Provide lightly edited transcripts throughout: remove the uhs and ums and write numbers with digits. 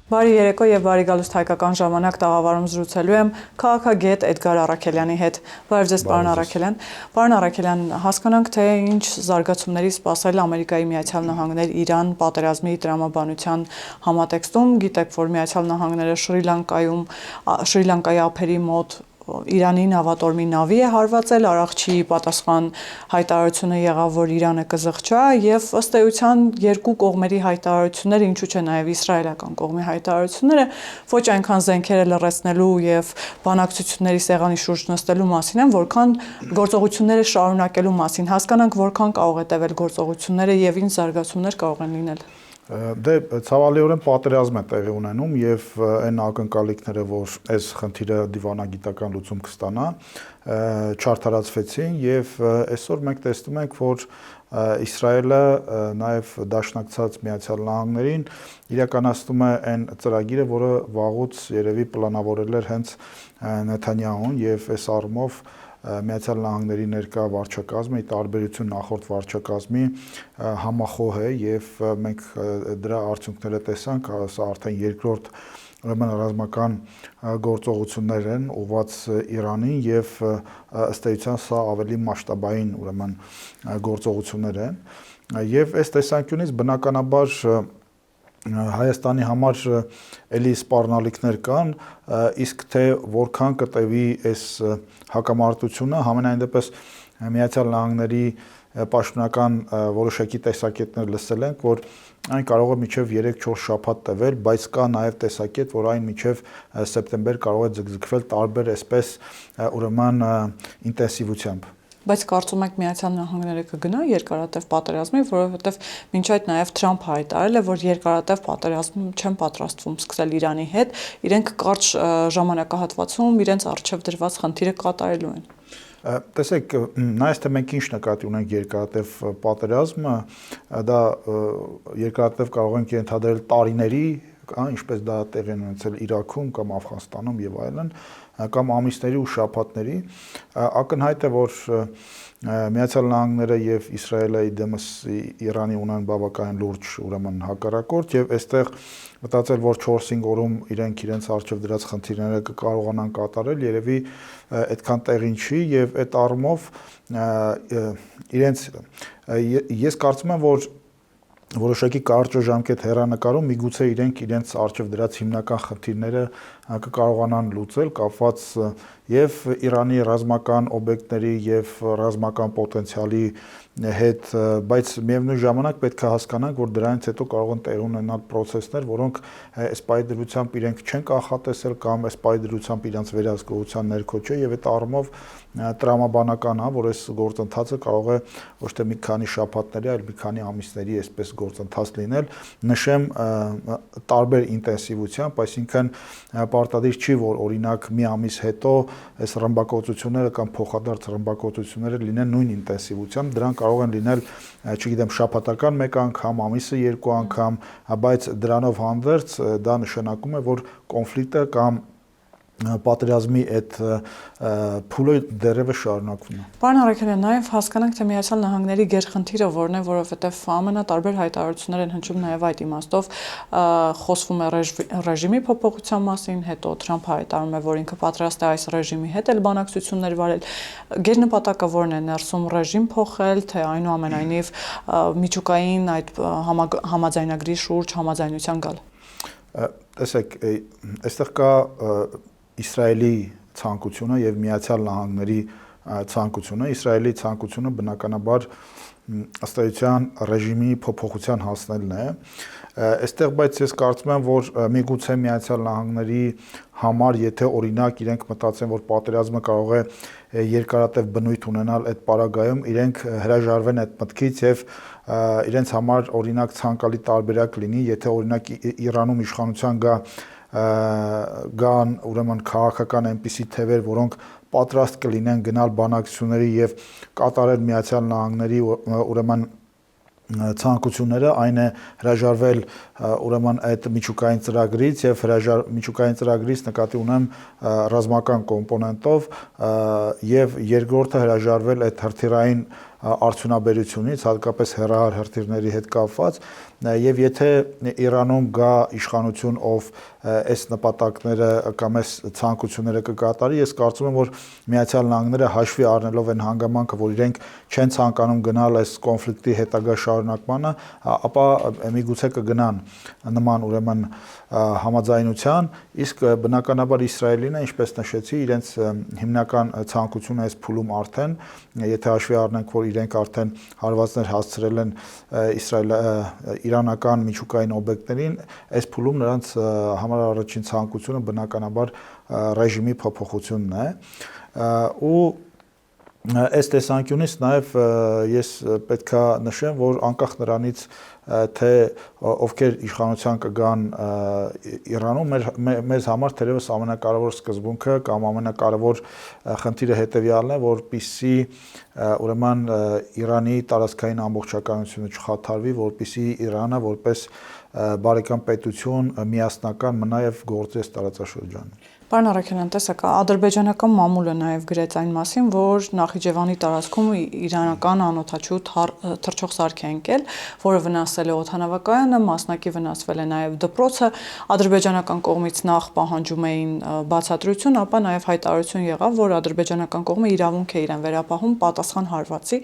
Բարի երեկո եւ բարի գալուստ հայկական ժամանակ տաղավարում զրուցելու եմ քաղաքագետ Էդգար Առաքելյանի հետ։ Բարև ձեզ, պարոն Առաքելյան։ Պարոն Առաքելյան, հասկանանք թե ինչ զարգացումների սպասել Ամերիկայի Միացյալ Նահանգներ Իրան պատերազմի տրամաբանության համատեքստում։ Գիտեք, որ Միացյալ Նահանգները Շրի Լանկայի ափերի մոտ Իրանի նավատորմի նավի է հարվածել, Արաղչի պատասխան հայտարարությունը եղավ, որ Իրանը կզղջա եւ ըստ էության երկու կողմերի հայտարարությունները, ինչու՞ չէ նաեւ իսրայելական կողմի հայտարարությունները ոչ այնքան զենքերը լռեցնելու եւ բանակցությունների սեղանի շուրջ նստելու մասին են, որքան գործողությունները շարունակելու մասին։ Հասկանանք, որքան կարող է տևել գործողությունները եւ ինչ զարգացումներ կարող են լինել։ Դե ցավալիորեն պատերազմ է տեղի ունենում եւ այն ակնկալիքները, որ այս խնդիրը դիվանագիտական լուծում կստանա, չարդարացվեցին եւ այսօր մենք տեսնում ենք, որ Իսրայելը նաեւ դաշնակցած Միացյալ Նահանգներին իրականացնում է այն ծրագիրը, որը վաղուց երևի պլանավորել էր հենց Նեթանյահուն եւ այս առումով Միացյալ Նահանգների ներկա վարչակազմը ի տարբերություն նախորդ վարչակազմի համախոհ է եւ մենք դրա արդյունքները տեսանք, սա արդեն երկրորդ ուրեմն ռազմական գործողություններ են ուղղված Իրանին եւ ըստ էության սա ավելի մասշտաբային ուրեմն գործողություններ են եւ այս տեսանկյունից բնականաբար Հայաստանի համար էլի սպառնալիքներ կան, իսկ թե որքան կտևի այս հակամարտությունը, համենայն դեպս Միացյալ Նահանգների պաշտոնական որոշակի տեսակետներ լսել ենք, որ այն կարող է մինչև 3-4 շաբաթ տևել, բայց կա նաև տեսակետ, որ այն մինչև սեպտեմբեր կարող է ձգձգվել տարբեր այսպես ուրեմն ինտենսիվությամբ։ Բայց կարծում եք Միացյալ Նահանգները կգնա երկարատև պատերազմի, որովհետև մինչ այդ նաև Թրամփը հայտարարել է, որ երկարատև պատերազմ չեն պատրաստվում սկսել Իրանի հետ, իրենք կարճ ժամանակահատվածում իրենց առջև դրված խնդիրը կատարելու են։ Տեսեք, նայած թե մենք ինչ նկատի ունենք երկարատև պատերազմը, դա երկարատև կարող ենք ենթադրել տարիների, ինչպես դա տեղի ունեցել Իրաքում կամ Աֆղանստանում եւ այլն, կամ ամիսների ու շաբաթների, ակնհայտ է, որ Միացյալ Նահանգները եւ Իսրայելը իդեմս Իրանի ունեն բավականին լուրջ ուրեմն հակառակորդ եւ այստեղ մտածել, որ 4-5 օրում իրենց առջև դրած խնդիրները կկարողանան կատարել, երևի այդքան տեղին չի եւ այդ առումով ես կարծում եմ, որ որոշակի կարճաժամկետ հեռանկարում միգուցե իրենց առջև դրած հիմնական խնդիրները կկարողանան լուծել կապված եւ Իրանի ռազմական օբյեկտների եւ ռազմական պոտենցիալի հետ, բայց միևնույն ժամանակ պետք է հասկանանք, որ դրանից հետո կարող են տեղի ունենալ process-ներ, որոնք այս պայդրությամբ իրենք չեն կանխատեսել կամ այս պայդրությամբ իրենց վերահսկողության ներքո չէ եւ այդ առումով տրամաբանական է, որ այս գործընթացը կարող է ոչ թե մի քանի շաբաթների, այլ մի քանի ամիսների այսպես գործընթաց լինել, նշեմ տարբեր ինտենսիվությամբ, այսինքն պարտադիր չի, որ օրինակ մի ամիս հետո այս ռմբակոծությունները կամ փոխադարձ ռմբակոծությունները լինեն նույն ինտենսիվությամբ, դրանք կարող են լինել, չգիտեմ, շաբաթական մեկ անգամ, ամիսը երկու անգամ, բայց դրանով հանդերձ դա նշանակում է, որ կոնֆլիկտը կամ պատերազմի այդ փուլը դեռևս շարունակվում է։ Պարոն Առաքելյան, նաև հասկանանք, թե Միացյալ Նահանգների գերխնդիրը որն է, որովհետև ԱՄՆ-ը տարբեր հայտարարություններ են հնչում նաև այդ իմաստով, խոսվում է ռեժիմի փոփոխության մասին, հետո Թրամփը հայտարարում է, որ ինքը պատրաստ է այս ռեժիմի հետ էլ բանակցություններ վարել։ Գերնպատակը որն է, ներսում ռեժիմ փոխել, թե այնուամենայնիվ միջուկային այդ համաձայնագրի շուրջ համաձայնության գալ։ Տեսեք, այստեղ կա Իսրայելի ցանկությունը եւ Միացյալ Նահանգների ցանկությունը, Իսրայելի ցանկությունը բնականաբար ըստ էության ռեժիմի փոփոխության հասնելն է։ Այստեղ բայց ես կարծում եմ, որ միգուցե Միացյալ Նահանգների համար, եթե օրինակ իրենք մտածեն, որ պատերազմը կարող է երկարատև բնույթ ունենալ այդ պարագայում, իրենք հրաժարվեն այդ մտքից եւ իրենց համար օրինակ ցանկալի տարբերակ լինի, եթե օրինակ Իրանում իշխանության գան ուրեմն քաղաքական այնպիսի թևեր, որոնք պատրաստ կլինեն գնալ բանակցությունների եւ կատարել Միացյալ Նահանգների ուրեմն ցանկությունները, այն է հրաժարվել ուրեմն այդ միջուկային ծրագրից եւ միջուկային ծրագրից նկատի ունեմ ռազմական կոմպոնենտով եւ երկրորդը հրաժարվել այդ հրթիռային արդյունաբերությունից, հատկապես հեռահար հրթիռների հետ կապված, եւ եթե Իրանում գա իշխանություն, ով այս նպատակները կամ այս ցանկությունները կկատարի, ես կարծում եմ, որ Միացյալ Նահանգները հաշվի առնելով այն հանգամանքը, որ իրենք չեն ցանկանում գնալ այս կոնֆլիկտի հետագա շարունակմանը, ապա միգուցե կգնան նման ուրեմն համաձայնության, իսկ բնականաբար Իսրայելին է, ինչպես նշեցի, իրենց հիմնական ցանկությունը այս փուլում արդեն, եթե հաշվի առնենք, որ իրենք արդեն հարվածներ հասցրել են իրանական միջուկային օբյեկտներին, այս փուլում նրանց համար առաջին ցանկությունը բնականաբար ռեժիմի փոփոխությունն է, ու այս տեսանկյունից նաև ես պետքա նշեմ, որ անկախ նրանից, թե ովքեր իշխանության կգան Իրանում, մեզ համար թերևս ամենակարևոր սկզբունքը կամ ամենակարևոր խնդիրը հետևյալն է, որպեսզի ուրեմն Իրանի տարածքային ամբողջականությունը չխաթարվի, որպեսզի Իրանը որպես բարեկամ պետություն միասնական մնա եւ գործի այս տարածաշրջանում։ Պարոն Արաքելյան, տեսեք, ադրբեջանական մամուլը նաև գրեց այն մասին, որ Նախիջևանի տարածքում իրանական անօդաչու թռչող սարք է ընկել, որը վնասել է օդանավակայանը, մասնակի վնասվել է նաև դպրոցը, ադրբեջանական կողմից նախ պահանջում էին բացատրություն, ապա նաև հայտարարություն եղավ, որ ադրբեջանական կողմը իրավունք է իրեն վերապահում պատասխան հարվածի։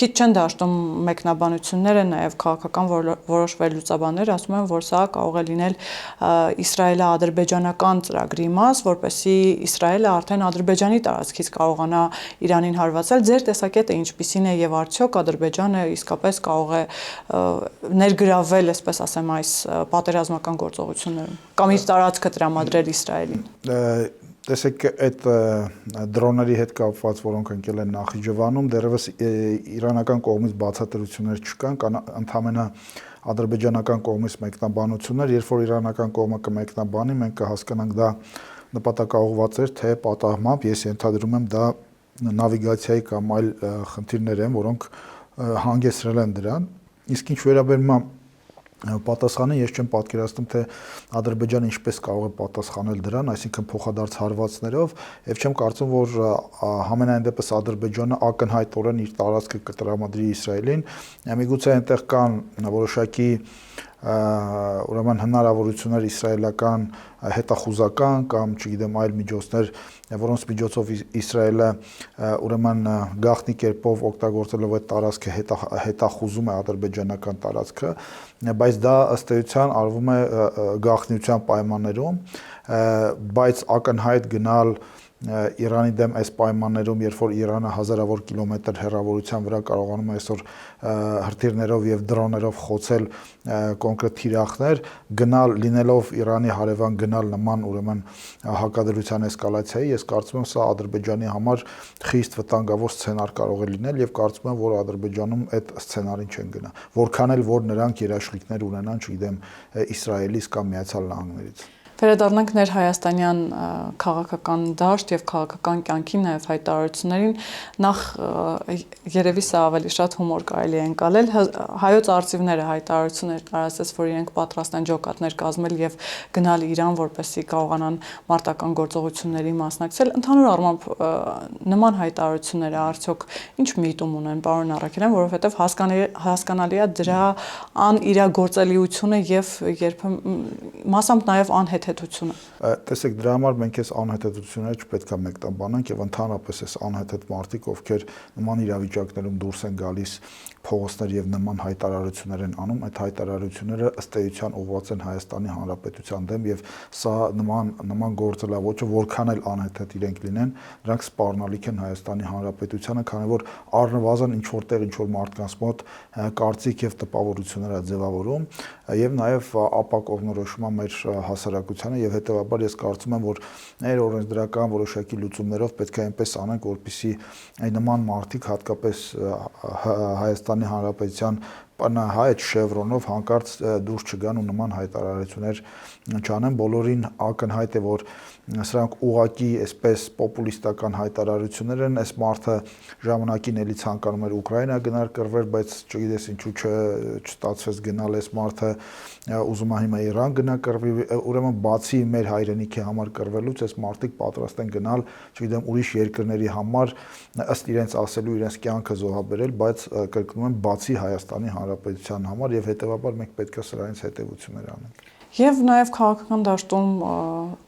Քիչ չեն դաշտում մեկնաբանությունները, նաև քաղաքական որոշ վերլուծաբաններ ասում են, որ սա կարող է լինել իսրայելա-ադրբեջանական ծրագրի մաս, որպեսզի Իսրայելը արդեն Ադրբեջանի տարածքից կարողանա Իրանին հարվածել։ Ձեր տեսակետը ինչպիսին է եւ արդյոք Ադրբեջանը իսկապես կարող է ներգրավել, այսպես ասեմ, այս պատերազմական գործողություններում կամ իր տարածքը տրամադրել Իսրայելին։ Տեսեք, այդ դրոնների հետ կապված, որոնք ընկել են Նախիջևանում, դեռևս իրանական կողմից բացատրություններ չկան, ընդհանրապես ադրբեջանական կողմից մեկնաբանություններ, երբ որ իրանական կողմը կմեկնաբանի, մենք կհասկանանք դա նպատակաուղղված էր, թե պատահմամբ, ես ենթադրում եմ, դա նավիգացիայի կամ այլ խնդիրներ են, որոնք հանգեցրել են դրան, իսկ ինչ վերաբերում է պատասխանը, ես չեմ պատկերացնում, թե Ադրբեջանը ինչպես կարող է պատասխանել դրան, այսինքն փոխադարձ հարվածներով, եւ չեմ կարծում, որ համենայն դեպս Ադրբեջանը ակնհայտորեն իր տարածքը կտրամադրի Իսրայելին, միգուցե այնտեղ կան որոշակի ուրեմն հնարավորություններ իսրայելական հետախուզական կամ չգիտեմ այլ միջոցներ, որոնց միջոցով Իսրայելը ուրեմն գաղտնի կերպով օգտագործելով այդ տարածքը հետախուզում է ադրբեջանական տարածքը, բայց դա ըստ էության արվում է գաղտնիության պայմաններում, բայց ակնհայտ գնալ Իրանի դեմ այս պայմաններում, երբ որ Իրանը հազարավոր կիլոմետր հեռավորության վրա կարողանում է այսօր հրթիռներով եւ դրոներով խոցել կոնկրետ թիրախներ, գնալ լինելով Իրանի հարևան գնալ նման ուրեմն հակադրության էսկալացիայի, ես կարծում եմ սա Ադրբեջանի համար խիստ վտանգավոր սցենար կարող է լինել եւ կարծում եմ, որ Ադրբեջանում այդ սցենարին չեն գնա, որքան էլ որ նրանք երաշխիքներ ունենան, չգիտեմ, Իսրայելից կամ Միացյալ Նահանգներից։ Վերադառնանք ներհայաստանյան քաղաքական դաշտ եւ քաղաքական կյանքի նաեւ հայտարարություններին, նախ երևի սա ավելի շատ հումոր կարելի է ընկալել, հայոց արծիվները հայտարարություններ տարածեց, որ իրենք պատրաստ են ջոկատներ կազմել եւ գնալ Իրան, որպեսզի կարողանան մարտական գործողությունների մասնակցել։ Ընդհանուր առմամբ նման հայտարարությունները արդյոք ինչ միտում ունեն, պարոն Արաքելյան, որովհետեւ հասկանալի է դրա անիրագործելիությունը եւ երբեմն մասամբ նաեւ անհեթեթությունը։ Տեսեք, դրա համար մենք այս անհեթեթությունները չպետք է մեկնաբանենք եւ ընդհանրապես այս անհեթեթ մարդիկ, ովքեր նման իրավիճակներում դուրս են գալիս փողոցներ եւ նման հայտարարություններ են անում, այդ հայտարարությունները ըստ էության ուղղված են Հայաստանի Հանրապետության դեմ եւ սա նման գործելավոճը որքան էլ անհեթեթ իրենք լինեն, նրանք սպառնալիք են Հայաստանի Հանրապետությանը, քանի որ առնվազն ինչ որտեղ ինչ որ մարդկանց մոտ կարծիք եւ տպավորություններ է ձևավորում եւ նաեւ ապակողնորոշում է մեր հասարակությանը եւ հետեւաբար ես կարծում եմ, որ մեր օրենսդրական որոշակի լուծումներով պետք է այնպես անենք, որպեսզի այն նման մարդիկ հատկապես Հայաստանի Հանրապետության այդ շևրոնով հանկարծ դուրս չգան ու նման հայտարարություններ չանեն, բոլորին ակնհայտ է, որ սրանք ուղղակի այսպես պոպուլիստական հայտարարություններ են, այս մարդը ժամանակին էլի ցանկանում էր Ուկրաինա գնալ կռվել, բայց չգիտես ինչու չստացվեց գնալ, այս մարդը ուզում է հիմա Իրան գնա կռվի, ուրեմն բացի մեր հայրենիքի համար կռվելուց այս մարդիկ պատրաստ են գնալ, չգիտեմ, ուրիշ երկրների համար ըստ իրենց ասելու իրենց կյանքը զոհաբերել, բայց կրկնում եմ բացի Հայաստանի Հանրապետության համար եւ հետեւաբար մենք պետք է սրանից հետեւություններ անենք։ Եվ նաև քաղաքական դաշտում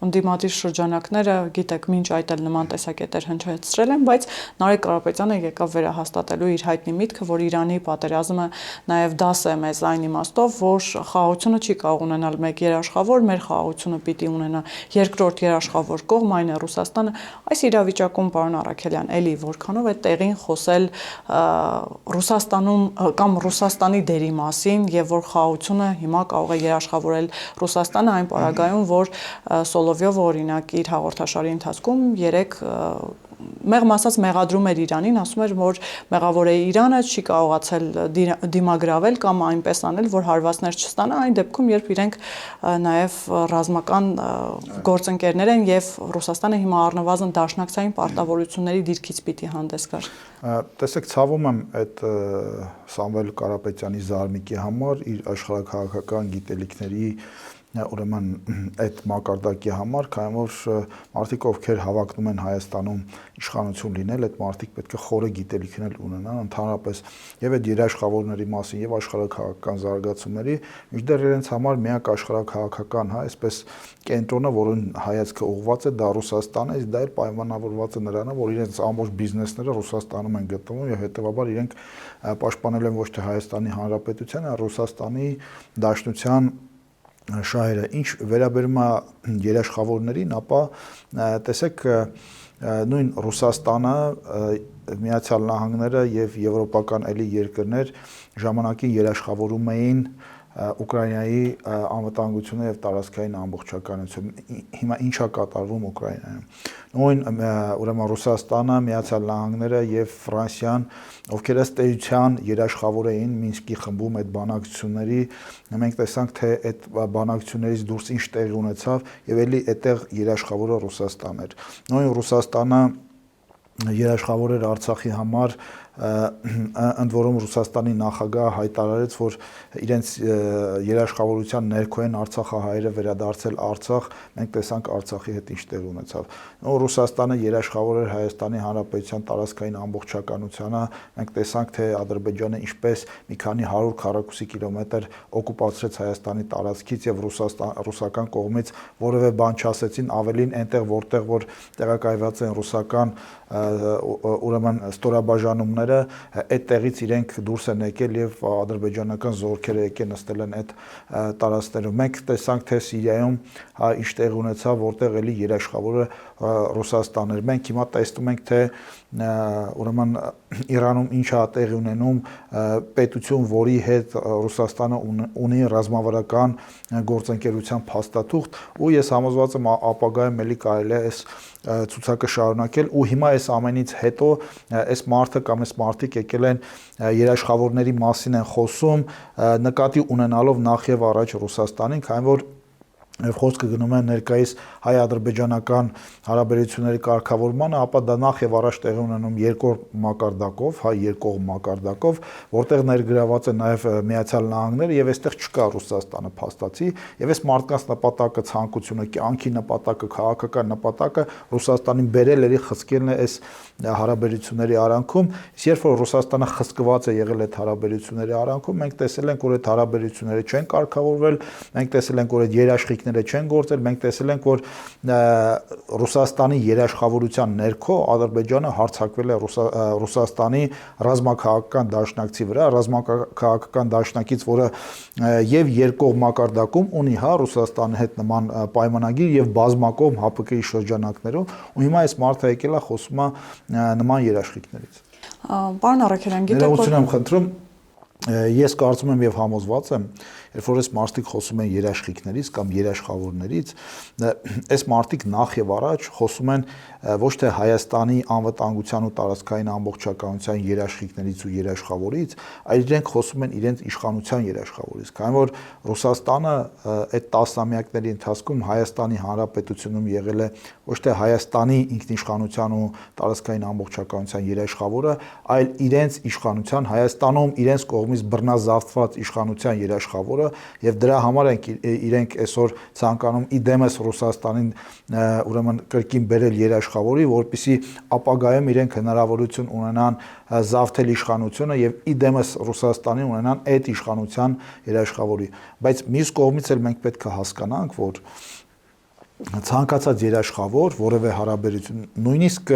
ընդդիմադիր շրջանակները, գիտեք, մինչ այդ էլ նման տեսակետեր հնչեցրել են, բայց Նարեկ Կարապետյանը եկավ վերահաստատելու իր հայտնի միտքը, որ Իրանի պատերազմը նաև դաս է մեզ այն իմաստով, որ խաղաղությունը չի կարող ունենալ մեկ երաշխավոր, մեր խաղաղությունը պիտի ունենա երկրորդ երաշխավոր կողմ, այն է Ռուսաստանը։ Այս իրավիճակում, պարոն Առաքելյան, էլի որքանով է տեղին խոսել Ռուսաստանում կամ Ռուսաստանի դերի մասին եւ որ խաղաղությունը հիմա կարող է երաշխավորել Ռուսաստանը այն պարագայում, որ Սոլովյովը օրինակ իր հաղորդաշարի ընթացքում երեք մեղմ ասած մեղադրում էր Իրանին, ասում էր, որ մեղավոր է Իրանը, չի կարողացել դիմագրավել կամ այնպես անել, որ հարվածներ չստանա, այն դեպքում, երբ իրենք նաև ռազմական գործընկերներ են եւ Ռուսաստանը հիմա առնվազն դաշնակցային պարտավորությունների դիրքից պիտի հանդես գար։ Տեսեք, ցավում եմ այդ Սամվել Կարապետյանի զարմիկի համար իր աշխարհաքաղաքական գիտելիքների ուրեմն այդ մակարդակի համար, քանի որ մարդիկ ովքեր հավակնում են Հայաստանում իշխանություն լինել, այդ մարդիկ պետք է խորը գիտելիքներ ունենան ընդհանրապես եւ այդ երաշխավորների մասին եւ աշխարհաքաղաքական զարգացումների, մինչդեռ իրենց համար միակ աշխարհաքաղաքական, այսպես կենտրոնը, որին հայացքը ուղղված է, դա Ռուսաստանն է, դա էլ պայմանավորված է նրանով, որ իրենց ամբողջ բիզնեսները Ռուսաստանում են գտնվում եւ հետեւաբար իրենք պաշտպանել են ոչ թե Հայաստանի Հանրապետությանը, այլ Ռուսաստանի Դաշնության շահերը։ Ինչ վերաբերում է երաշխավորներին, ապա տեսեք նույն Ռուսաստանը, Միացյալ Նահանգները եւ եվրոպական էլի երկրներ ժամանակին երաշխավորում էին Ուկրաինայի անվտանգությունը եւ տարածքային ամբողջականությունը։ Հիմա ինչա կատարվում Ուկրաինայում։ Նույն ուրեմն Ռուսաստանը, Միացյալ Նահանգները եւ Ֆրանսիան, ովքեր ըստ էության երաշխավոր էին Մինսկի խմբում այդ բանակցությունների, մենք տեսանք թե այդ բանակցություններից դուրս ինչ տեղի ունեցավ եւ էլի այդտեղ երաշխավորը Ռուսաստանն էր։ Նույն Ռուսաստանը երաշխավոր էր Արցախի համար, ընդ որում Ռուսաստանի նախագահը հայտարարեց, որ իրենց երաշխավորության ներքո են արցախահայերը վերադարձել Արցախ, մենք տեսանք Արցախի հետ ինչ տեղ ունեցավ։ Ռուսաստանը երաշխավոր էր Հայաստանի Հանրապետության տարածքային ամբողջականությանը, մենք տեսանք թե Ադրբեջանը ինչպես մի քանի 100 քառակուսի կիլոմետր օկուպացրեց Հայաստանի տարածքից եւ ռուսական կողմից որևէ բան չասեցին, ավելին այնտեղ որտեղ որ տեղակայված են ռուսական ուրեմն ստորաբաժանումները, այդ տեղից իրենք դուրս են եկել եւ ադրբեջանական զորքերը եկել նստել են այդ տարածքներում։ Մենք տեսանք թե Սիրիայում ինչ տեղ ունեցավ, որտեղ էլի երաշխավորը Ռուսաստանն էր։ Մենք հիմա տեսնում ենք թե ուրեմն Իրանում ինչ է տեղի ունենում, պետություն, որի հետ Ռուսաստանը ունի ռազմավարական գործընկերության փաստաթուղթ, ու ես համոզված եմ ապագայում էլի կարելի է այս ցուցակը շարունակել, ու հիմա այս ամենից հետո այս մարդը կամ այս մարդիկ եկել են երաշխավորների մասին են խոսում, նկատի ունենալով նախ եւ առաջ Ռուսաստանին, քանի որ խոսքը գնում է ներկայիս հայ-ադրբեջանական հարաբերությունների կարգավորմանը, ապա դա նախ եւ առաջ տեղի ունենում երկրորդ մակարդակով, երկկողմ մակարդակով, որտեղ ներգրաված է նաեւ Միացյալ Նահանգները եւ այստեղ չկա Ռուսաստանը փաստացի, եւ այս մարդկանց նպատակը, ցանկությունը, կյանքի նպատակը, քաղաքական նպատակը Ռուսաստանին բերել էլի խցկելն է այս հարաբերությունների արանքում, երբ որ Ռուսաստանը խցկված է եղել այդ հարաբերությունների արանքում, մենք տեսել ենք, որ այդ հարաբերությունները չեն կարգավորվել, մենք տեսել ենք, որ այդ երաշխիքները չեն գործել, մենք տեսել ենք, որ Ռուսաստանի երաշխավորության ներքո Ադրբեջանը հարձակվել է Ռուսաստանի ռազմաքաղաքական դաշնակցի վրա, ռազմաքաղաքական դաշնակից, որը եւ երկկողմ մակարդակում ունի Ռուսաստանի հետ նման պայմանագիր եւ բազմակողմ ՀԱՊԿ-ի շրջանակներում, ու հիմա այս մարդը եկել է խոսում է նման երաշխիքներից։ Պարոն Առաքելյան, գիտեք, ներողություն եմ խնդրում, ես կարծում եմ եւ համոզված եմ, երբ որ այս մարդիկ խոսում են երաշխիքներից կամ երաշխավորներից, այս մարդիկ նախ եւ առաջ խոսում են ոչ թե Հայաստանի անվտանգության ու տարածքային ամբողջականության երաշխիքներից ու երաշխավորից, այլ իրենք խոսում են իրենց իշխանության երաշխավորից, քանի որ Ռուսաստանը այդ տասնամյակների ընթացքում Հայաստանի Հանրապետությունում եղել է ոչ թե Հայաստանի ինքնիշխանության ու տարածքային ամբողջականության երաշխավորը, այլ իրենց իշխանության Հայաստանում իրենց կողմից բռնազավթված իշխանության երաշխավորը, եւ դրա համար են իրենք այսօր ցանկանում իդեմս Ռուսաստանին ուրեմն կրկին բերել երաշխավորի, որպեսզի ապագայում իրենք հնարավորություն ունենան զավթել իշխանությունը եւ իդեմս Ռուսաստանին ունենան այդ իշխանության երաշխավորի, բայց մյուս կողմից էլ մենք պետք է հասկանանք, որ ցանկացած երաշխավոր, որևէ հարաբերություն, նույնիսկ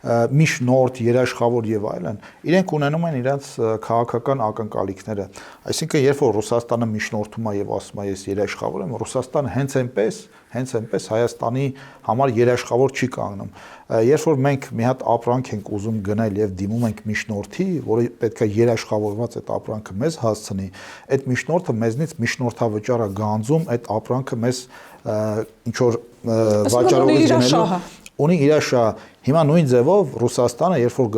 միջնորդ երաշխավոր եւ այլն, իրենք ունենում են իրենց քաղաքական ակնկալիքները, այսինքն երբ որ Ռուսաստանը միջնորդում է եւ ասում է ես երաշխավոր եմ, Ռուսաստանը հենց այնպես Հայաստանի համար երաշխավոր չի կանգնում, երբ որ մենք մի հատ ապրանք ենք ուզում գնել եւ դիմում ենք միջնորդի, որը պետք է երաշխավորված այդ ապրանքը մեզ հասցնի, այդ միջնորդը մեզնից միջնորդավճար է գանձում այդ ապրանքը մեզ ինչ որ վաճառողից գնելու ունի իր շահ։ Հիմա նույն ձևով Ռուսաստանը, երբ որ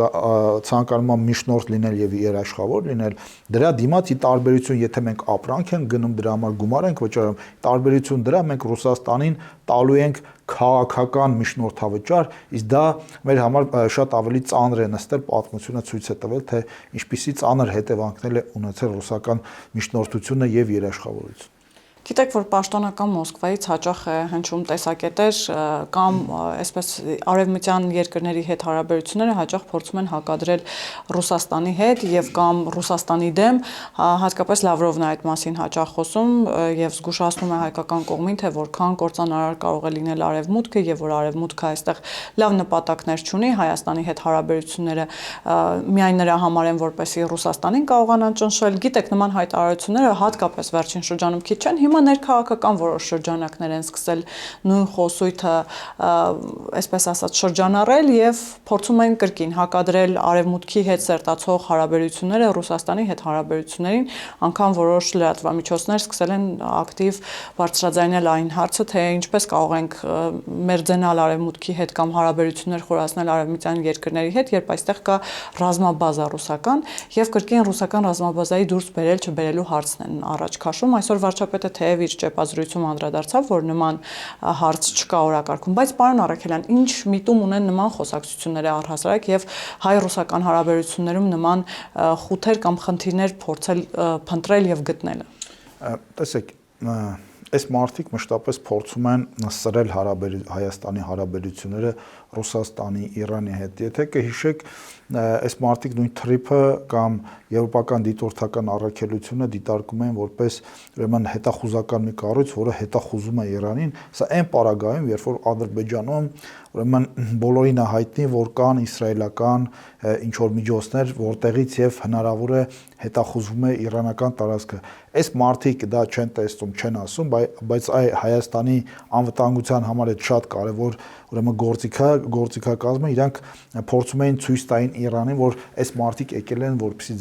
ցանկանում է միջնորդ լինել եւ երաշխավոր լինել, դրա դիմաց ի տարբերություն, եթե մենք ապրանք ենք գնում, դրա համար գումար ենք վճարում, տարբերություն դրա մենք Ռուսաստանին տալու ենք քաղաքական միջնորդավճար, իսկ դա մեր համար շատ ավելի ծանր է նստել, պատմությունը ցույց է տվել, թե ինչպիսի ծանր հետևանքներ է ունեցել ռուսական միջնորդությունը եւ երաշխավորությունը։ Գիտեք, որ պաշտոնական Մոսկվայից հաճախ է հնչում տեսակետեր կամ այսպես արևմտյան երկրների հետ հարաբերությունները հաճախ փորձում են հակադրել Ռուսաստանի հետ եւ կամ Ռուսաստանի դեմ, հատկապես Լավրովն է այդ մասին հաճախ խոսում եւ զգուշացնում է հայկական կողմին, թե որքան կործանարար կարող է լինել արևմուտքը եւ որ արևմուտքը այստեղ լավ նպատակներ չունի Հայաստանի հետ հարաբերությունները միայն նրա համար են, որպեսզի Ռուսաստանին կարողանան ճնշել։ Գիտեք, նման հայտարարությունները հատկապես վերջին շրջանում քիչ են, հիմա ներքաղաքական որոշ շրջանակներ են սկսել նույն խոսույթը, այսպես ասած, շրջանառել եւ փորձում են կրկին հակադրել արևմուտքի հետ սերտացող հարաբերությունները Ռուսաստանի հետ հարաբերություններին, անգամ որոշ լրատվամիջոցներ սկսել են ակտիվ բարձրաձայնել այն հարցը, թե ինչպես կարող ենք մերձենալ արևմուտքի հետ կամ հարաբերություններ խորացնել արևմտյան երկրների հետ, երբ այստեղ կա ռազմաբազա ռուսական եւ կրկին ռուսական ռազմաբազայի դուրս բերել չբերելու հարցն են առաջ քաշում։ Այսօր վարչապետը թեև իր ճեպազրույցում անդրադարձավ, որ նման հարց չկա օրակարգում, բայց պարոն Առաքելյան, ինչ միտում ունեն նման խոսակցությունները առհասարակ եւ հայ-ռուսական հարաբերություններում նման խութեր կամ խնդիրներ փորձել փնտրել եւ գտնելը։ Տեսեք, այս մարդիկ մշտապես փորձում են սրել Հայաստանի հարաբերությունները Ռուսաստանի, Իրանի հետ։ Եթե կհիշեք, այս մարդիկ նույն թրիփը կամ եվրոպական դիտորդական առաքելությունը դիտարկում են որպես ուրեմն հետախուզական մի կառույց, որը հետախուզում է Իրանին, սա այն պարագայում, երբ որ Ադրբեջանում ուրեմն բոլորին է հայտնի, որ կան իսրայելական ինչ որ միջոցներ, որտեղից եւ հնարավոր է հետախուզվում է իրանական տարածքը։ Այս մարդիկ դա չեն տեսնում, չեն ասում, բայց Հայաստանի անվտանգության համար է շատ կարևոր ուրեմն գործիքակազմը, իրանք փորձում էին ցույց տային Իրանին, որ այս մարդիկ եկել են, որպեսզի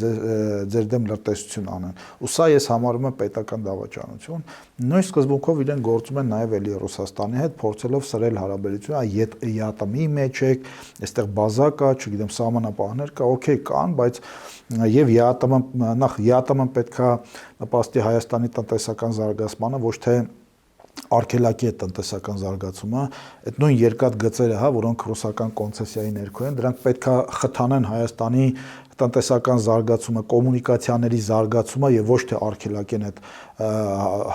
ձեր դեմ լրտեսություն անեն։ Ու սա ես համարում եմ պետական դավաճանություն։ Նույն սկզբունքով իրեն գործում են նաև էլի Ռուսաստանի հետ, փորձելով սրել հարաբերությունը, ԵԱՏՄ-ի մեջ եք, այստեղ բազա կա, չգիտեմ, սահմանապահներ կա, օքեյ կան, բայց եւ ԵԱՏՄ-ը նախ ԵԱՏՄ-ն պետքա նպաստի Հայաստանի տնտեսական զարգացմանը, ոչ թե արգելակի է տնտեսական զարգացումը, այդ նույն երկաթ գծերը, որոնք ռուսական կոնցեսիայի ներքո են, դրանք պետքա խթանեն Հայաստանի տնտեսական զարգացումը, կոմունիկացիաների զարգացումը եւ ոչ թե արգելակեն այդ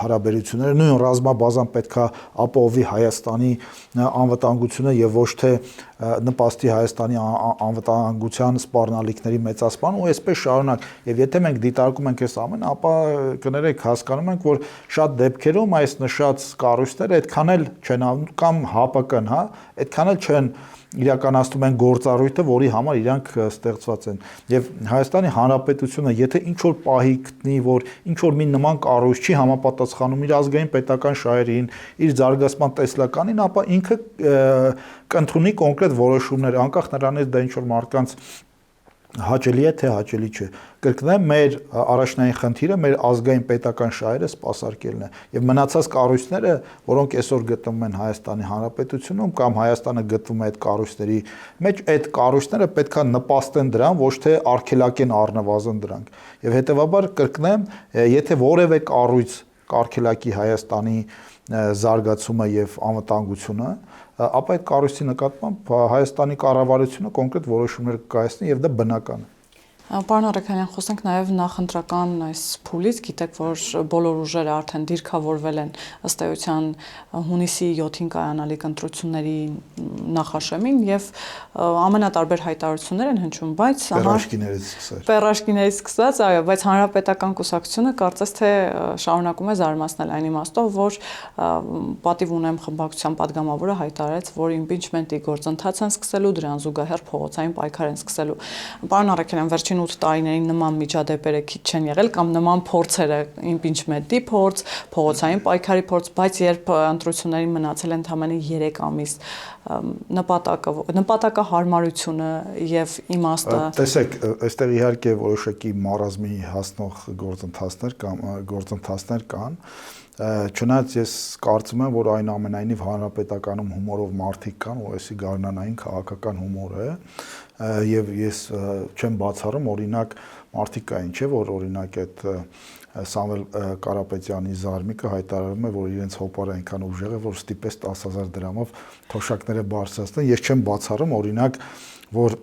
հարաբերությունները, նույն ռազմաբազան պետքա ապահովի Հայաստանի անվտանգությունը եւ ոչ թե նպաստի Հայաստանի անվտանգության սպառնալիքների մեծացման ու այսպես շարունակ։ Եվ եթե մենք դիտարկում ենք այս ամենը, ապա կներեք, հասկանում ենք, որ շատ դեպքերում այս նշած կառույցները այդքան էլ չեն կամ ՀԱՊԿ-ն, այդքան էլ չեն իրականացնում են գործառույթը, որի համար իրանք ստեղծված են։ Եվ Հայաստանի Հանրապետությունը, եթե ինչ որ պահի գտնի, որ ինչ որ մի նման կառույց չի համապատասխանում իր ազգային պետական շահերին, իր զարգացման տեսլականին, ապա ինքը կընդունի կոնկրետ որոշումներ, անկախ նրանից դա ինչ որ մարդկանց հաճելի է թե հաճելի չէ։ Կրկնեմ, մեր առաջնային խնդիրը մեր ազգային պետական շահերը սպասարկելն է եւ մնացած կառույցները, որոնք այսօր գտնվում են Հայաստանի Հանրապետությունում կամ Հայաստանը գտնվում է այդ կառույցների մեջ, այդ կառույցները պետքա նպաստեն դրան, ոչ թե արգելակեն առնվազն դրանք։ Եվ հետեւաբար կրկնեմ, եթե որևէ կառույց կարգելակի Հայաստանի զարգացումը եւ անվտանգությունը, ապա այդ կառույցի նկատմամբ Հայաստանի կառավարությունը կոնկրետ որոշումներ կկայացնի եւ դա բնական է։ Պարոն Արաքելյան, խոսենք նաև նախընտրական այս փուլից, գիտեք, որ բոլոր ուժերը արդեն դիրքավորվել են ըստ էության հունիսի 7-ին կայանալիք ընտրությունների նախաշեմին եւ ամենատարբեր հայտարարություններ են հնչում, բայց պերաշկիներից սկսած, այո, բայց Հանրապետական կուսակցությունը կարծես թե շարունակում է զարմացնել այն իմաստով, որ պատիվ ունեմ խմբակցության падգամավորը հայտարարեց, որ իմպիչմենտի գործընթաց են սկսելու, դրան զուգահեռ փողոցային պայքար են սկսելու։ Պարոն Արաքելյան, վերջին 8 տարիներին նման միջադեպերը քիչ չեն եղել կամ նման փորձերը իմպիչմենտի փորձ, փողոցային պայքարի փորձ, բայց երբ ընտրություններին մնացել են ընդամենը 3 ամիս, նպատակահարմարությունը եւ իմաստը։ Տեսեք, այստեղ իհարկե որոշակի մարազմի հասնող գործընթացներ կան, չնայած ես կարծում եմ, որ այնուամենայնիվ Հանրապետականում հումորով մարդիկ կան, որ այսի գարնանային քաղաքական հումոր է, եւ ես չեմ բացառում, օրինակ մարդիկ կային, չէ, որ օրինակ այդ Սամվել Կարապետյանի զարմիկը հայտարարում է, որ իրենց հոպարը այնքան ուժեղ է, որ ստիպեց 10,000 դրամով թոշակները բարձրացնել։ Ես չեմ բացառում, օրինակ, որ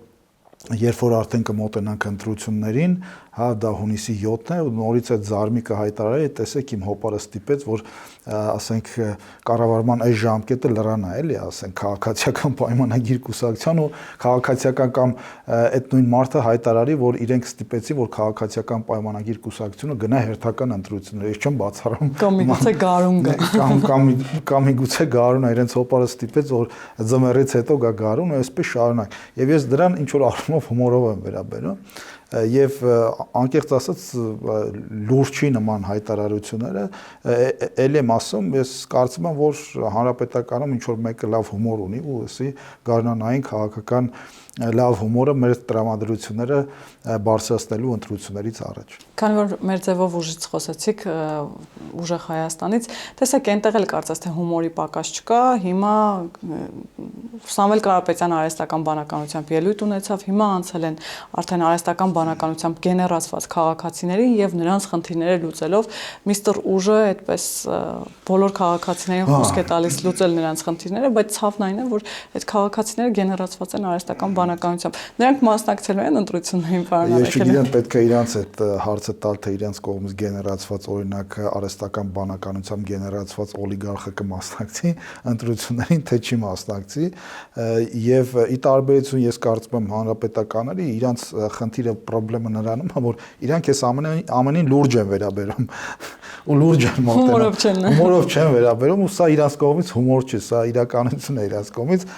երբ որ արդեն կմոտենանք ընտրություններին, հա, դա հունիսի 7-ն է, ու նորից այդ զարմիկը հայտարարել է, տեսեք իմ հոպարը ստիպեց, որ ասենք կառավարման այս ժամկետը լրանա, էլի, ասենք քաղաքացիական պայմանագիր կուսակցության ու քաղաքացիական կամ այդ նույն մարդը հայտարարի, որ իրենք ստիպեցի, որ քաղաքացիական պայմանագիր կուսակցությունը գնա հերթական ընտրություններ։ Ես չեմ բացառում կամ միգուցե գարուն գա կամ միգուցե գարունը իրենց հոպարը ստիպեց, որ ձմեռից հետո գա գարուն ու այսպես շարունակ։ Եվ ես դրան ինչ որ առումով հումորով եմ վերաբերում եւ անկեղծ ասած լուրջ չի նման հայտարարությունները ելի եմ ասում, ես կարծում եմ, որ Հանրապետականում ինչ որ մեկը լավ հումոր ունի ու էսի գարնանային քաղաքական լավ հումորը մեր տրամադրությունները բարձրացնելու ընտրություններից առաջ։ Քանի որ մեր ձևով ուժից խոսեցիք, ուժեղ Հայաստանից, տեսեք, այնտեղ էլ կարծես թե հումորի պակաս չկա, հիմա Սամվել Կարապետյանը արհեստական բանականությամբ ելույթ ունեցավ, հիմա անցել են արդեն արհեստական բանականությամբ գեներացված քաղաքացիներին եւ նրանց խնդիրները լուծելով միստր ուժը այդպես բոլոր քաղաքացիներին խոսք է տալիս լուծել նրանց խնդիրները, բայց ցավն այն է, որ այդ քաղաքացիները գեներացված են արհեստական բանականությամբ։ Նրանք մասնակցելու են ընտրություններին, պարոն Արաքելյան։ Ես չգիտեմ, պետք է իրանց այդ հարցը տալ, թե իրանց կողմից գեներացված օրինակ արհեստական բանականությամբ գեներացված օլիգարխը կմասնակցի ընտրություններին, թե չի մասնակցի, եւ ի տարբերություն ես կարծում եմ հանրապետականների իրանց խնդիրը խնդրեմը նրանում է, որ իրանք էս ամենին լուրջ են վերաբերում ու լուրջ են մոտենում, հումորով չեն վերաբերում, ու սա իրանց կողմից հումոր չի, սա իրականություն է իրանց կողմից,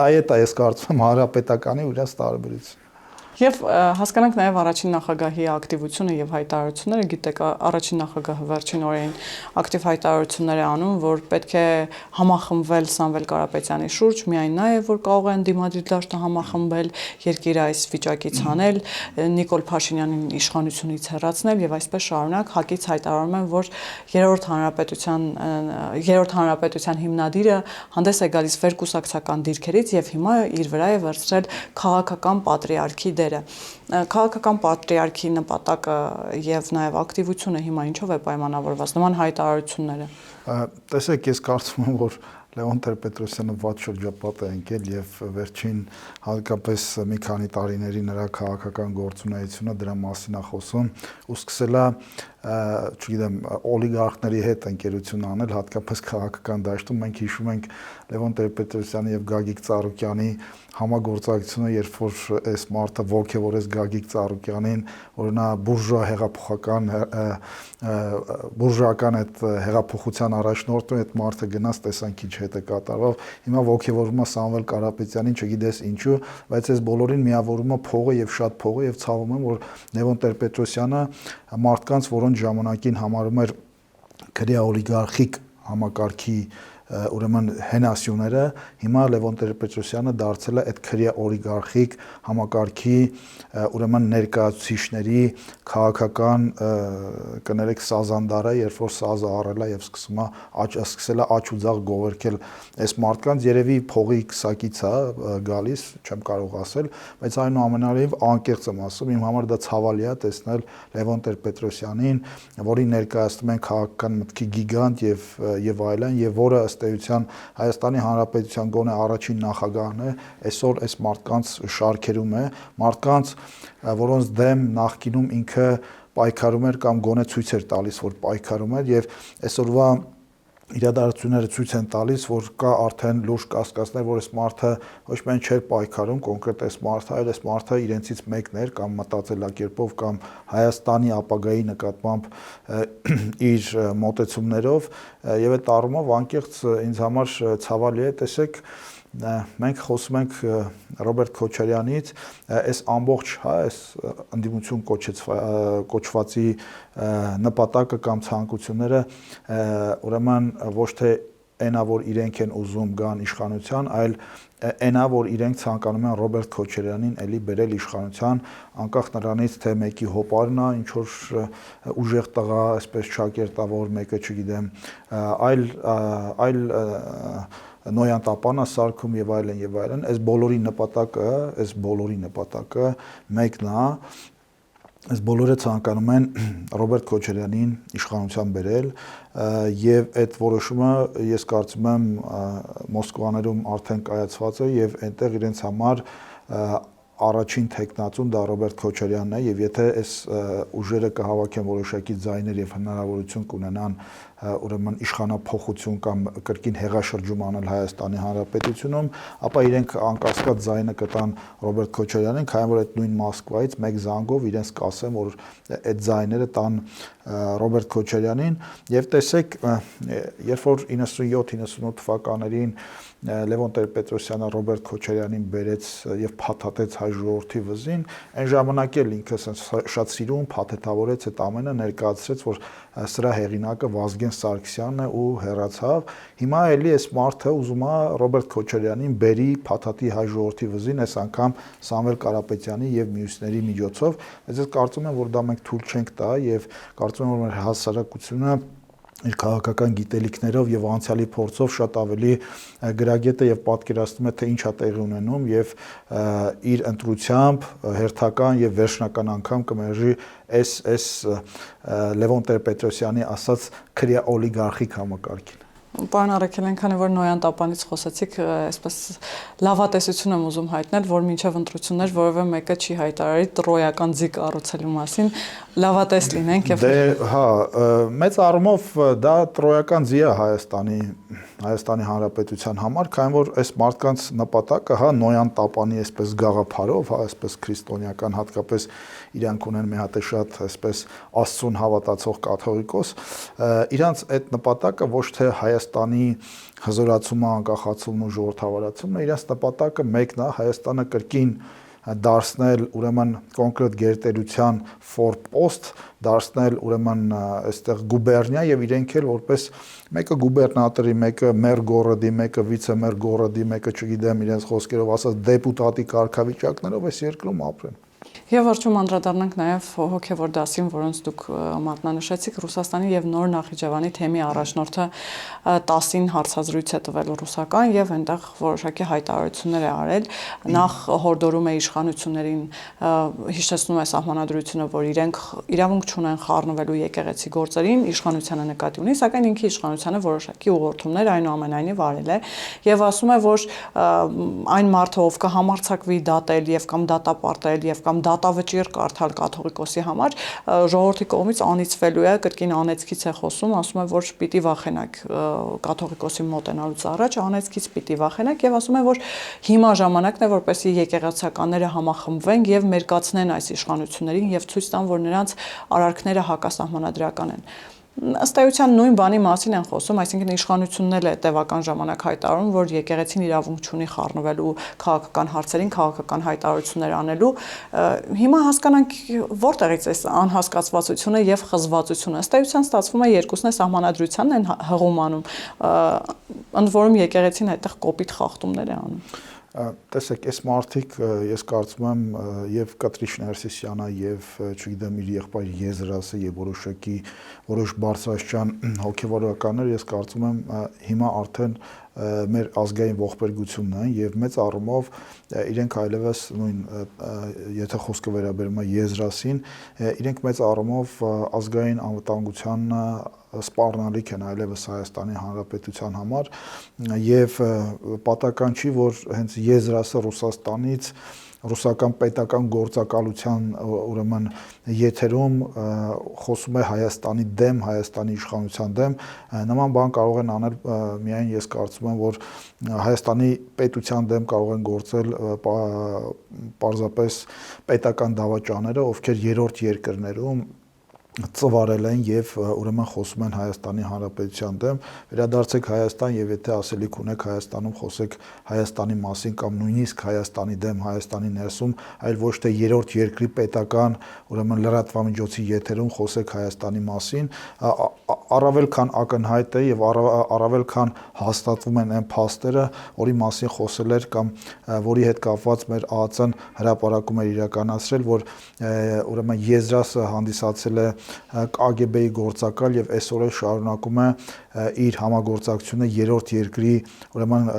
այդ է ես կարծում եմ հանրապետականի ու իրանց տարբերությունը։ Եվ հասկանանք նաև առաջին նախագահի ակտիվությունը եւ հայտարարությունները, գիտեք, առաջին նախագահը վերջին օրերին ակտիվ հայտարարություններ է անում, որ պետք է համախմբվել Սամվել Կարապետյանի շուրջ, միայն նա է, որ կարող են դիմադրի դաշտը համախմբել, երկիրը այս վիճակից հանել, Նիկոլ Փաշինյանին իշխանությունից հեռացնել եւ այսպես շարունակ հակից հայտարարում են, որ երրորդ հանրապետության հիմնադիրը հանդես է գալիս վերկուսակցական դիրքերից եւ հիմա իր վրա է վերցրել քաղաքական պատրիարքի Քաղաքական պատրիարքի նպատակը եւ նաեւ ակտիվությունը հիմա ինչով է պայմանավորված նման հայտարարությունները։ Տեսեք, ես կարծում եմ, որ Լևոն Տեր-Պետրոսյանը վատ շրջապատ է ընկել եւ վերջին հատկապես մի քանի տարիների նրա քաղաքական գործունեությունը դրա մասին է խոսում ու սկսել է չգիտեմ օլիգարխների հետ ընկերություն անել հատկապես քաղաքական դաշտում մենք հիշում ենք Լևոն Տեր-Պետրոսյանի եւ Գագիկ Ծառուկյանի համագործակցությունը, երբ որ այս մարդը ողջևորեց Գագիկ Ծառուկյանին, որ նա բուրժուական այդ հեղափոխության առաջնորդն այդ մարդը գնաց տեսանք ինչ հետ է կատարվավ, հիմա ողջևորվում է Սամվել Կարապետյանին, չգիտես ինչու, բայց այս բոլորին միավորում է փողը եւ շատ փողը եւ ցավում եմ, որ Լևոն Տեր-Պետրոսյանը մարդկանց, որոնց ժամանակին համարում էր քրեա օլիգարխիկ համակարգի ուրեմն հենասյուները, հիմա Լևոն Տեր-Պետրոսյանը դարձել է այդ քրեա օլիգարխիկ համակարգի ուրեմն ներկայացուցիչների քաղաքական կներեք սազանդարը, երբ որ սազը առել է եւ սկսել է աճ ու ձախ գովերքել այս մարդկանց, երևի փողի քսակից է գալիս, չեմ կարող ասել, բայց այնուամենայնիվ անկեղծ եմ ասում, իմ համար դա ցավալի է տեսնել Լևոն Տեր-Պետրոսյանին, որին ներկայացնում են քաղաքական մտքի գիգանտ եւ այլն, եւ որը ըստ էության Հայաստանի Հանրապետության գոնե առաջին նախագահն է, այսօր այս մարդկանց շարքերում է, մարդկանց, որոնց դեմ նախկինում ինքը պայքարում էր կամ գոնե ցույց էր տալիս, որ պայքարում էր, եւ այսօրվա իրադարձությունները ցույց են տալիս, որ կա արդեն լուրջ կասկածներ, որ այս մարդը ոչ միայն չէր պայքարում կոնկրետ այս մարդը, այլ այս մարդը իրենցից մեկն էր կամ մտածելակերպով կամ Հայաստանի ապագայի նկատմամբ իր մոտեցումներով, եւ այդ առումով անկեղծ ինձ համար ցավալի է, տեսեք, մենք խոսում ենք Ռոբերտ Քոչարյանից, այս ամբողջ, այս ընդդիմություն կոչվածի նպատակը կամ ցանկությունները ուրեմն ոչ թե այնա, որ իրենք են ուզում գան իշխանության, այլ այնա, որ իրենք ցանկանում են Ռոբերտ Քոչարյանին էլի բերել իշխանության, անկախ նրանից, թե մեկի հոպարն է, ինչ որ ուժեղ տղա, այսպես ճակերտավոր, մեկը չգիտեմ, այլ նոյան տապանա սարքում եւ այլն, այս բոլորի նպատակը մեկն է, այս բոլորը ցանկանում են Ռոբերտ Քոչարյանին իշխանության բերել եւ այդ որոշումը ես կարծում եմ Մոսկվաներում արդեն կայացված է եւ այնտեղ իրենց համար առաջին տեխնացուն դա Ռոբերտ Քոչարյանն է եւ եթե այս ուժերը կհավաքեն որոշակի ձայներ եւ հնարավորություն կունենան ուրեմն իշխանափոխություն կամ կրկին հեղաշրջում անել Հայաստանի Հանրապետությունում, ապա իրենք անկասկած ձայնը կտան Ռոբերտ Քոչարյանին, քանի որ այդ նույն Մոսկվայից մեկ զանգով իրենց կասեն, որ այդ ձայները տան Ռոբերտ Քոչարյանին եւ տեսեք, երբ որ 97-98 թվականներին Լևոն Տեր-Պետրոսյանը Ռոբերտ Քոչարյանին բերեց եւ փաթաթեց հայ ժողովրդի վզին, այն ժամանակ էլ ինքը շատ սիրուն փաթեթավորեց այդ ամենը, ներկայացրեց, որ սրա հեղինակը Վազգեն Սարգսյանն է ու հեռացավ։ Հիմա էլի այս մարդը ուզում է Ռոբերտ Քոչարյանին բերի փաթաթի հայ ժողովրդի վզին, այս անգամ Սամվել Կարապետյանի եւ մյուսների միջոցով, բայց ես կարծում եմ, որ դա մենք թույլ չենք տա եւ կարծում եմ, որ հասարակությունը իր քաղաքական գիտելիքներով եւ անցյալի փորձով շատ ավելի գրագետ է եւ պատկերացնում է, թե ինչ է տեղի ունենում եւ իր ընտրությամբ հերթական եւ վերջնական անգամ կմերժի այս Լևոն Տեր-Պետրոսյանի ասած քրեա օլիգարխիկ համակարգին։ Պարոն Արաքելյան, քանի որ Նոյան Տապանից խոսեցիք, այսպես լավատեսություն եմ ուզում հայտնել, որ մինչև ընտրություններ որևէ մեկը չի հայտարարի տրոյական ձի կառուցելու մասին, լավատես լինենք եւ հա, մեծ առումով դա տրոյական ձի է Հայաստանի Հանրապետության համար, քանի որ այս մարդկանց նպատակը, հա, Նոյան Տապանի այսպես գաղափարով, հա, այսպես քրիստոնեական, հատկապես իրանք ունեն մի հատ շատ այսպես Աստծուն հավատացող կաթողիկոս, իրանց այդ նպատակը ոչ թե Հայաստանի հզորացումը, անկախացումն ու ժողովրդավարացումն է, իրանց նպատակը մեկն է Հայաստանը կրկին դարձնել ուրեմն կոնկրետ գերտերության ֆորպոստ, դարձնել ուրեմն այստեղ գուբերնիա եւ իրենք էլ որպես մեկը գուբերնատորի, մեկը մեր գորոդի, մեկը վիցեմեր գորոդի, մեկը չգիտեմ իրենց խոսքերով ասած դեպուտատի կարգավիճակներով այս երկրում ապրեն։ Եվ վերջում անդրադառնանք նաև հոգևոր դասին, որոնց դուք մատնանշեցիք, Ռուսաստանի եւ Նոր Նախիջևանի թեմի առաջնորդը 10-ին հարցազրույց է տվել ռուսական եւ այնտեղ որոշակի հայտարարություններ է արել, նախ հորդորում է իշխանություններին, հիշեցնում է սահմանադրությունը, որ իրենք իրավունք չունեն խառնվելու եկեղեցի գործերին, իշխանությանը նկատի ունի, սակայն ինքը իշխանությանը որոշակի ուղղորդումներ այնուամենայնիվ արել է եւ ասում է, որ այն մարդը, ով կհամարձակվի դատել եւ կամ դատապարտել եւ կամ դատավճիռ կարդալ կաթողիկոսի համար, ժողովրդի կողմից անիծվելու է, կրկին անեծքից է խոսում, ասում է, որ պիտի վախենակ կաթողիկոսի մոտենալուց առաջ, անեծքից պիտի վախենակ եւ ասում է, որ հիմա ժամանակն է, որպեսզի եկեղեցականները համախմբվեն եւ մերկացնեն այս իշխանություններին եւ ցույց տան, որ նրանց արարքները հակասահմանադրական են։ ըստ էության նույն բանի մասին են խոսում, այսինքն իշխանությունն էլ է տևական ժամանակ հայտարարում, որ եկեղեցին իրավունք չունի խառնվելու քաղաքական հարցերին, քաղաքական հայտարարություններ անելու։ Հիմա հասկանանք որտեղից է անհասկացվածությունը եւ խզվածությունը։ Ըստ էության ստացվում է երկուսն է սահմանադրությանն են հղում անում, ընդ որում եկեղեցին այդտեղ կոպիտ խախտումներ է անում։ Տեսեք, այս մարդիկ ես կարծում եմ եւ Կատրի Ներսիսյանը եւ չգիտեմ իր եղբայր Եզրասը եւ որոշ բարձրաստիճան հոգեվարականներ ես կարծում եմ հիմա արդեն մեր ազգային ողբերգությունն են եւ մեծ առումով իրենք այլևս նույն եթե խոսքը վերաբերում է Եզրասին, իրենք մեծ առումով ազգային անվտանգության սպառնալիք են այլևս Հայաստանի Հանրապետության համար եւ պատահական չի, որ հենց Եզրասը Ռուսաստանից ռուսական պետական գործակալության ուրեմն եթերում խոսում է Հայաստանի դեմ, Հայաստանի իշխանության դեմ, նման բան կարող են անել միայն ես կարծում եմ, որ Հայաստանի պետության դեմ կարող են գործել պարզապես պետական դավաճանները, ովքեր երրորդ երկրներում ծվարել են եւ ուրեմն խոսում են Հայաստանի Հանրապետության դեմ, վերադարձեք Հայաստան եւ եթե ասելիք ունեք Հայաստանում, խոսեք Հայաստանի մասին կամ նույնիսկ Հայաստանի դեմ, Հայաստանի ներսում, այլ ոչ թե երրորդ երկրի պետական ուրեմն լրատվամիջոցի եթերում խոսեք Հայաստանի մասին, առավել քան ակնհայտ է եւ առավել քան հաստատվում են այն փաստերը, որի մասին խոսել էր կամ որի հետ կապված մեր ԱԱԾ-ն հրապարակում էր իրականացրել, որ ուրեմն Եզրասը հանդիսացել է KGB-ի գործակալ եւ այսօր էլ շարունակում է իր համագործակցությունը երրորդ երկրի ուրեմն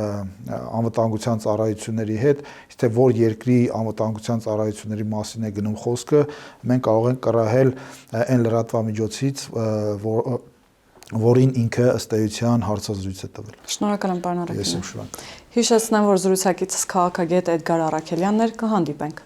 անվտանգության ծառայությունների հետ, թե որ երկրի անվտանգության ծառայությունների մասին է գնում խոսքը, մենք կարող ենք կռահել այն լրատվամիջոցից, որին ինքը ըստ էության հարցազրույց է տվել։ Շնորհակալ եմ, պարոն Արաքելյան։ Ես եմ շնորհակալ։ Հիշեցնեմ, որ զրուցակիցս քաղաքագետ Էդգար Առաքելյանն էր, կհանդիպենք։